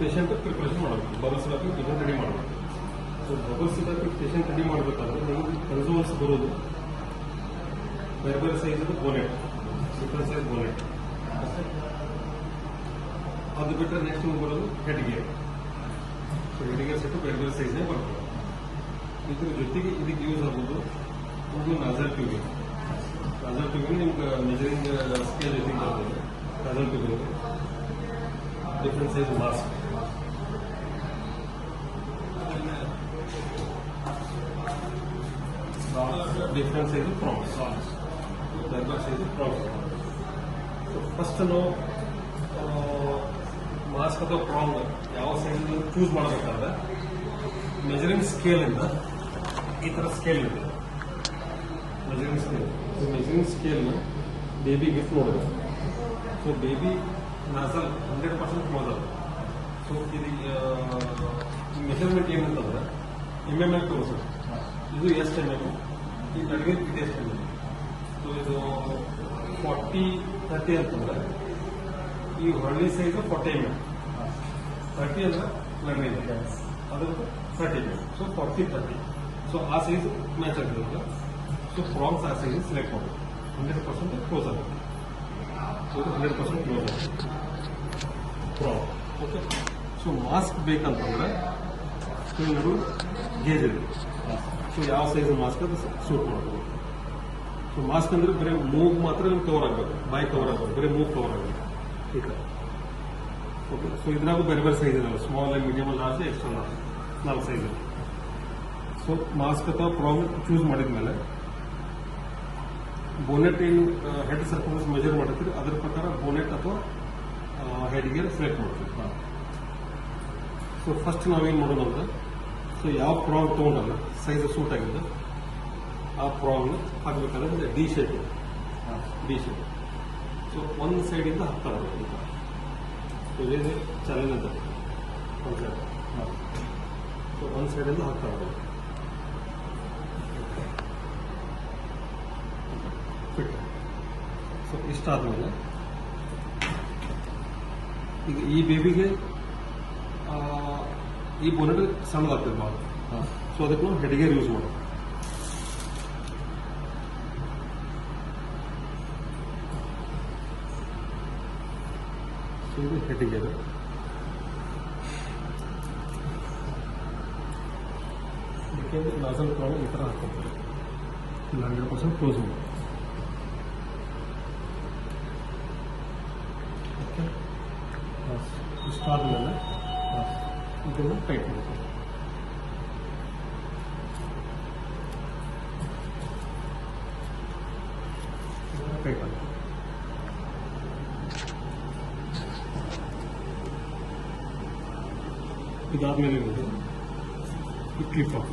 Patient preparation ಮಾಡಬೇಕು, bubble syrup patient ready ಮಾಡಬೇಕು. So bubble syrup patient ready ಮಾಡಬೇಕಾದ್ರೆ ನಿಮಗೆ ಕನ್ಸೋಲ್ಸ್ ಬರೋದು ಬೇರೆ ಬೇರೆ size bonnet, different size bonnet. ಅದು ಬಿಟ್ಟರೆ ನೆಕ್ಸ್ಟ್ ನಿಮ್ಗೆ ಬರೋದು head gear. So head gear set ಬೇರೆ ಬೇರೆ ಸೈಜ್ನೇ ಬರ್ತದೆ. ಇದ್ರ ಜೊತೆಗೆ ಇದಕ್ಕೆ ಯೂಸ್ ಆಗೋದು ಒಂದು ನಾಜಲ್ ಟ್ಯೂಬಿಂಗ್. ನಾಜಲ್ ಟ್ಯೂಬಿಂಗ್ ನಿಮ್ಗೆ ಮೆಜರಿಂಗ್ ಸ್ಕೇಲ್ ಜೊತೆಗೆ ಬರ್ತದೆ. Nasal tubing different size mask, different size prongs, ಬೇರೆ ಬೇರೆ ಸೈಜ್ ಪ್ರಾಮ್ಸ್. ಫಸ್ಟ್ ನಾವು ಮಾಸ್ಕ್ ಅಥವಾ ಪ್ರಾಂಗ್ ಯಾವ ಸೈಜ್ ಚೂಸ್ ಮಾಡಬೇಕಾದ್ರೆ ಮೆಜರಿಂಗ್ ಸ್ಕೇಲಿಂದ ಈ ಥರ ಸ್ಕೇಲ್ ಇದೆ, ಮೆಜರಿಂಗ್ ಸ್ಕೇಲ್. ಸೊ ಮೆಜರಿಂಗ್ ಸ್ಕೇಲ್ನ ಬೇಬಿ ಗಿಫ್ಟ್ ನೋಡಿದೆ. ಸೊ ಬೇಬಿ ನಾಸಲ್ 100% ಕ್ಲೋಸ್ ಅದು. ಸೊ ಇದು ಮೆಜರ್ಮೆಂಟ್ ಏನಂತಂದ್ರೆ MML ತೋರಿಸೋದು. ಇದು ಎಷ್ಟು MM, ಈ ನಡುವೆ ಇದು ಎಷ್ಟು MM. ಸೊ ಇದು 40-30 ಅಂತಂದ್ರೆ ಈ ಹೊಳ್ಳಿ ಸೈಜ್ 40 mm, 30 ಅಂದ್ರೆ ನಡುವೆ ಇದೆ, ಅದಕ್ಕೆ 30 mm. ಸೊ 40-30. ಸೊ ಆ ಸೈಜ್ ಮ್ಯಾಚ್ ಆಗ್ತದೆ. ಸೊ ಪ್ರಾಮ್ಸ್ ಆ ಸೈಜ್ ಸೆಲೆಕ್ಟ್ ಮಾಡೋದು. 100% ಕ್ಲೋಸ್ ಆಗುತ್ತೆ. ಸೊ 100% ಕ್ಲೋಸ್ ಆಗುತ್ತೆ ಪ್ರಾಮ್. ಓಕೆ. ಸೊ ಮಾಸ್ಕ್ ಬೇಕಂತಂದ್ರೆ ನಡು ಗೇಜ್ ಇದೆ. ಸೊ ಯಾವ ಸೈಜ್ ಮಾಸ್ಕ್ ಅದು ಸೂಟ್ ಮಾಡ್ಬೋದು. ಸೊ ಮಾಸ್ಕ್ ಅಂದ್ರೆ ಬರೀ ಮೂಗ್ ಮಾತ್ರ ನಿಮ್ಗೆ ಕವರ್ ಆಗಬೇಕು, ಬಾಯಿ ಕವರ್ ಆಗಬೇಕು, ಬರೀ ಮೂಗ್ ಕವರ್ ಆಗಬೇಕು ಈ ಥರ. ಓಕೆ. ಸೊ ಇದ್ರಾಗೂ ಬೇರೆ ಬೇರೆ ಸೈಜ್ ಇದಾವೆ, small, medium, large, extra large, 4 size. So mask ಅಥವಾ ಪ್ರಾಮ್ ಚೂಸ್ ಮಾಡಿದ್ಮೇಲೆ ಬೋನೆಟ್ ಏನು ಹೆಡ್ ಸರ್ಕಮ್ಫರೆನ್ಸ್ ಮೆಜರ್ ಮಾಡ್ತೀರಿ ಅದ್ರ ಪ್ರಕಾರ ಬೋನೆಟ್ ಅಥವಾ ಹೆಡ್ ಗೇರ್ ಸೆಲೆಕ್ಟ್ ಮಾಡ್ತೀವಿ. ಸೊ ಫಸ್ಟ್ ನಾವೇನು ಮಾಡೋದು ಅಂದ್ರೆ, ಸೊ ಯಾವ ಪ್ರಾಂಗ್ ತೊಗೊಂಡಲ್ಲ ಸೈಜ್ ಸೂಟ್ ಆಗಿದೆ ಆ ಪ್ರಾಂಗ್ ಹಾಕಬೇಕಾದ್ರೆ ಡಿ ಶೇಪ್. ಸೊ ಒಂದು ಸೈಡಿಂದ ಹಾಕ್ತಾ ಇರಬೇಕು. ಸೊ ಇದೇ ಚಾಲೆಂಜ್ ಅಂತ ಒಂದು ಸೈಡ್. ಸೊ ಒಂದು ಸೈಡಿಂದ ಹಾಕ್ತಾ ಇರಬೇಕು. ಫಿಟ್. ಸೊ ಇಷ್ಟಾದ್ಮೇಲೆ ಈಗ ಈ ಬೇಬಿಗೆ ಈ ಬೋನೆಟ್ ಸಣ್ಣದಾಗ್ತದೆ ಭಾಳ. ಸೊ ಅದಕ್ಕೆ ನಾವು ಹೆಡ್ ಗೇರ್ ಯೂಸ್ ಮಾಡೋದು. ಸೊ ಇದು ಹೆಡ್ ಗೇರ್. ಯಾಕೆಂದ್ರೆ ನಾಸಲ್ ಪ್ರಾಬ್ಲಮ್ ಈ ಥರ ಹಾಕ್ಕೊಳ್ತಾರೆ. 100% ಕ್ಲೋಸ್ ಮಾಡಿ. ಓಕೆ. ಇಷ್ಟಾದ್ಮೇಲೆ ಇದನ್ನು ಟೈಟ್ ಮಾಡ್ತೀವಿ. ಟೈಟ್ ಆಗುತ್ತೆ. ಇದಾದ್ಮೇಲೆ ಈ ಕ್ಲಿಪ್ ಆಫ್.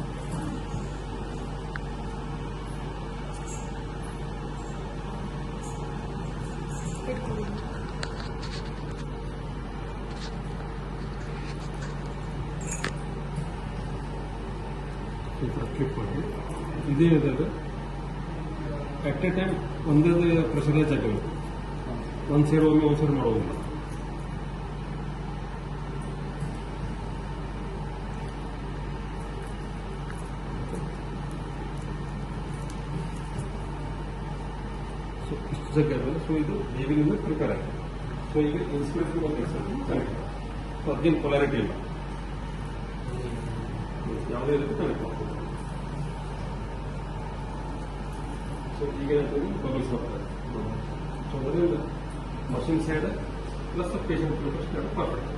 ಈ ಥರ ಕ್ಲಿಪ್ ಮಾಡಿ ಇದೇ ಇದಾಗ ಅಟ್ ಎ ಟೈಮ್ ಒಂದೇ ಪ್ರೆಷರೈಸ್ ಆಗಬೇಕು. ಒಂದು ಸೇರ್ ಒಮ್ಮೆ ಒಂದು ಸೇರ್ ಮಾಡೋದಿಲ್ಲ. ಸೊ ಇಷ್ಟು ಜಗ್ಗ ಆದಮೇಲೆ ಸೊ ಇದು ಬೇಬಿನಿಂದ ಪ್ರಿಪೇರ್ ಆಗಿದೆ. ಸೊ ಈಗ ಇನ್ಸ್ಪಿರೇಷನ್ ಒಂದು ಕನೆಕ್ಟ್. ಸೊ ಅದೇನು ಪೊಲಾರಿಟಿ ಇಲ್ಲ, ಯಾವುದೇ ರೀತಿ ಕನೆಕ್ಟ್ ಮಾಡ್ಬೋದು. ಸೊ ಈಗ ಬಬಲ್ಸ್ ಬರ್ತದೆ. ಸೊ ಅದರಿಂದ machine side plus patient preparation perfect.